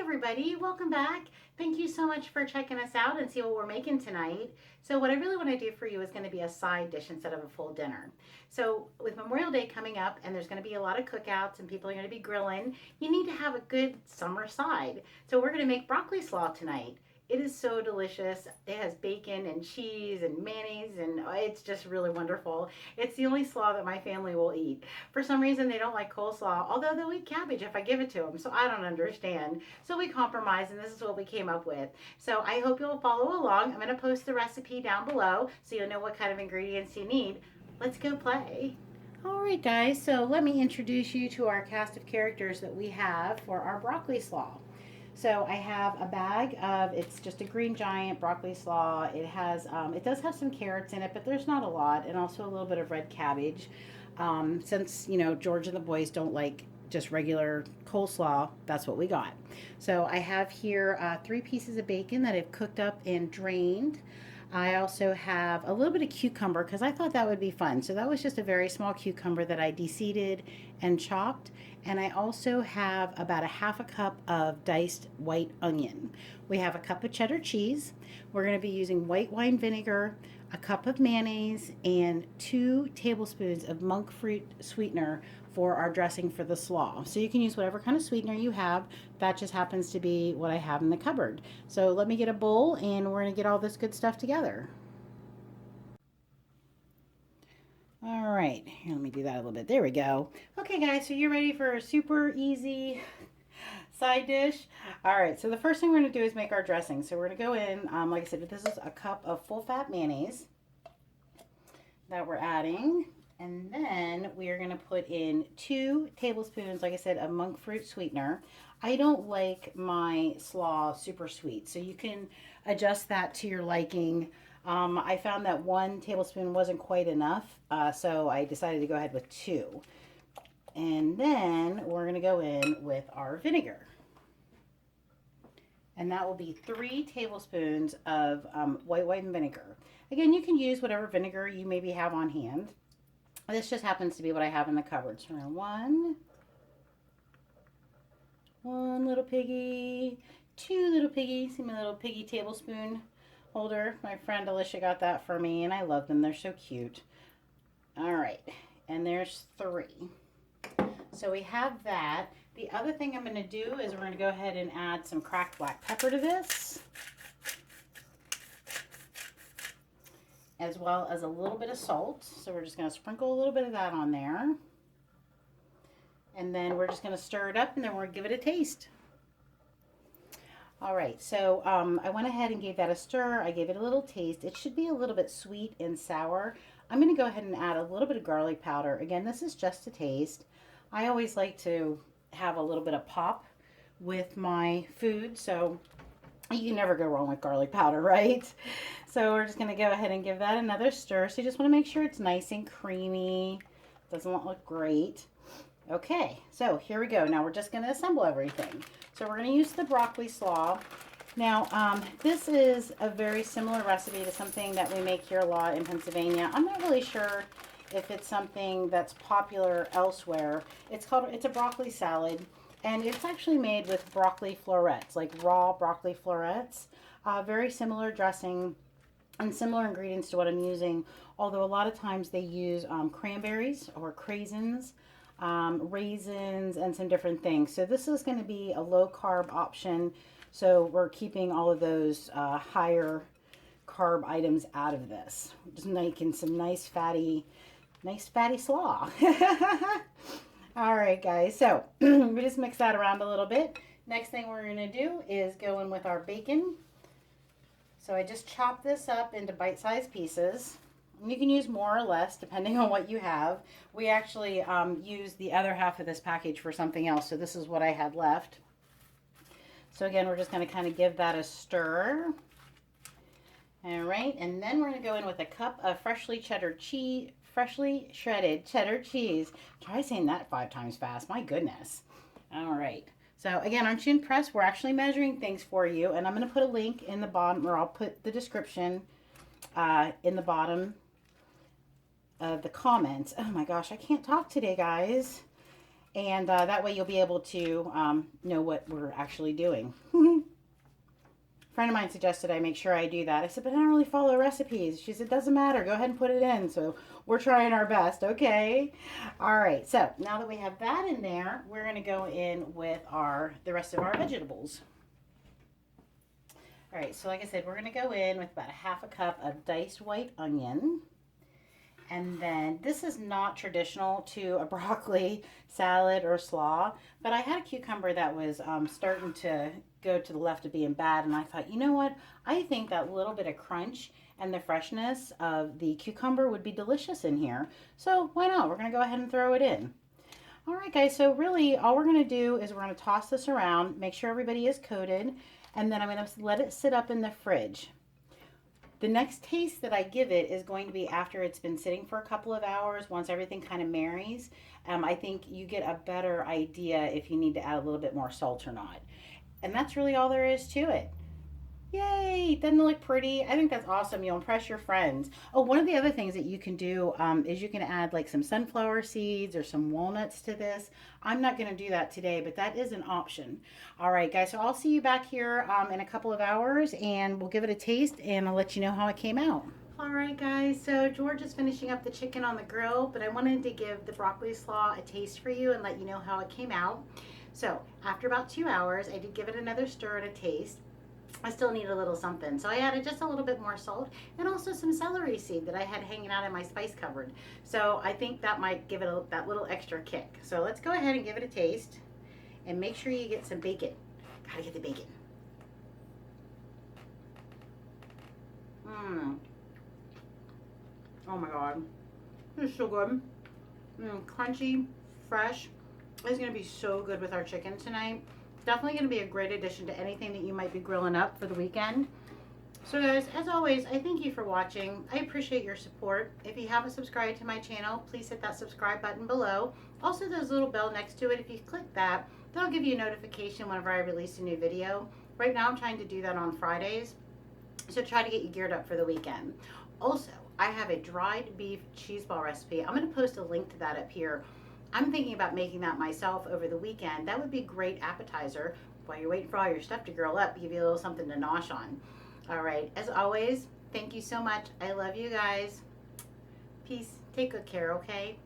everybody, welcome back. Thank you so much for checking us out and see what we're making tonight. So what I really want to do for you is going to be a side dish instead of a full dinner. So with Memorial Day coming up and there's going to be a lot of cookouts and people are going to be grilling, you need to have a good summer side. So we're going to make broccoli slaw tonight. It is so delicious. It has bacon and cheese and mayonnaise, and it's just really wonderful. It's the only slaw that my family will eat. For some reason, they don't like coleslaw, although they'll eat cabbage if I give it to them, so I don't understand. So we compromise, and this is what we came up with. So I hope you'll follow along. I'm going to post the recipe down below so you'll know what kind of ingredients you need. Let's go play. All right, guys, so let me introduce you to our cast of characters that we have for our broccoli slaw. So I have a bag of, it's just a green giant broccoli slaw. It has, it does have some carrots in it, but there's not a lot, and also a little bit of red cabbage. Since, George and the boys don't like just regular coleslaw, that's what we got. So I have here 3 pieces of bacon that I've cooked up and drained. I also have a little bit of cucumber because I thought that would be fun. So that was just a very small cucumber that I deseeded and chopped. And I also have about a half a cup of diced white onion. We have a cup of cheddar cheese. We're going to be using white wine vinegar, a cup of mayonnaise, and 2 tablespoons of monk fruit sweetener for our dressing for the slaw. So you can use whatever kind of sweetener you have. That just happens to be what I have in the cupboard. So let me get a bowl and we're going to get all this good stuff together. All right, here, let me do that a little bit. There we go. Okay, guys, so you're ready for a super easy side dish? All right, so the first thing we're going to do is make our dressing. So we're going to go in, like I said, this is a cup of full-fat mayonnaise that we're adding. And then we are going to put in 2 tablespoons, like I said, of monk fruit sweetener. I don't like my slaw super sweet, so you can adjust that to your liking. I found that 1 tablespoon wasn't quite enough, so I decided to go ahead with 2. And then we're going to go in with our vinegar. And that will be 3 tablespoons of white wine vinegar. Again, you can use whatever vinegar you maybe have on hand. This just happens to be what I have in the cupboard. So one little piggy, 2 little piggies. See my little piggy tablespoon holder. My friend Alicia got that for me, and I love them. They're so cute. All right, and there's 3. So we have that. The other thing I'm going to do is we're going to go ahead and add some cracked black pepper to this, as well as a little bit of salt. So we're just going to sprinkle a little bit of that on there. And then we're just going to stir it up, and then we're going to give it a taste. All right, so I went ahead and gave that a stir. I gave it a little taste. It should be a little bit sweet and sour. I'm going to go ahead and add a little bit of garlic powder. Again, this is just a taste. I always like to have a little bit of pop with my food, so you can never go wrong with garlic powder, right? So we're just going to go ahead and give that another stir. So you just want to make sure it's nice and creamy. Doesn't look great. Okay, so here we go. Now we're just going to assemble everything. So we're going to use the broccoli slaw. Now, this is a very similar recipe to something that we make here a lot in Pennsylvania. I'm not really sure if it's something that's popular elsewhere. It's a broccoli salad, and it's actually made with broccoli florets, like raw broccoli florets. Very similar dressing and similar ingredients to what I'm using, although a lot of times they use cranberries or craisins, raisins, and some different things. So this is going to be a low carb option, so we're keeping all of those higher carb items out of this. Just making some nice fatty slaw. All right, guys, so we just mix that around a little bit. Next thing we're going to do is go in with our bacon. So I just chopped this up into bite-sized pieces. You can use more or less depending on what you have. We actually used the other half of this package for something else, so this is what I had left. So again, we're just going to kind of give that a stir. All right, and then we're going to go in with a cup of freshly shredded cheddar cheese. Try saying that 5 times fast. My goodness. All right. So again, aren't you impressed? We're actually measuring things for you, and I'm going to put a link in the bottom, or I'll put the description in the bottom of the comments. Oh my gosh, I can't talk today, guys. And that way you'll be able to know what we're actually doing. Friend of mine suggested I make sure I do that. I said, but I don't really follow recipes. She said, doesn't matter. Go ahead and put it in. So we're trying our best. Okay. All right. So now that we have that in there, we're going to go in with the rest of our vegetables. All right. So like I said, we're going to go in with about a half a cup of diced white onion. And then this is not traditional to a broccoli salad or slaw, but I had a cucumber that was starting to go to the left of being bad. And I thought, you know what? I think that little bit of crunch and the freshness of the cucumber would be delicious in here. So why not? We're going to go ahead and throw it in. All right, guys. So really all we're going to do is we're going to toss this around, make sure everybody is coated, and then I'm going to let it sit up in the fridge. The next taste that I give it is going to be after it's been sitting for a couple of hours, once everything kind of marries. I think you get a better idea if you need to add a little bit more salt or not. And that's really all there is to it. Yay! Doesn't it look pretty? I think that's awesome. You'll impress your friends. Oh, one of the other things that you can do is you can add like some sunflower seeds or some walnuts to this. I'm not going to do that today, but that is an option. All right, guys. So I'll see you back here in a couple of hours, and we'll give it a taste, and I'll let you know how it came out. All right, guys. So George is finishing up the chicken on the grill, but I wanted to give the broccoli slaw a taste for you and let you know how it came out. So after about 2 hours, I did give it another stir and a taste. I still need a little something. So I added just a little bit more salt and also some celery seed that I had hanging out in my spice cupboard. So I think that might give it that little extra kick. So let's go ahead and give it a taste and make sure you get some bacon. Gotta get the bacon. Oh my God. This is so good. Crunchy, fresh. It's gonna be so good with our chicken tonight. Definitely going to be a great addition to anything that you might be grilling up for the weekend. So guys, as always, I thank you for watching. I appreciate your support. If you haven't subscribed to my channel, please hit that subscribe button below. Also, there's a little bell next to it. If you click that, that'll give you a notification whenever I release a new video. Right now, I'm trying to do that on Fridays. So try to get you geared up for the weekend. Also, I have a dried beef cheese ball recipe. I'm going to post a link to that up here. I'm thinking about making that myself over the weekend. That would be a great appetizer while you're waiting for all your stuff to grill up. Give you a little something to nosh on. All right. As always, thank you so much. I love you guys. Peace. Take good care, okay?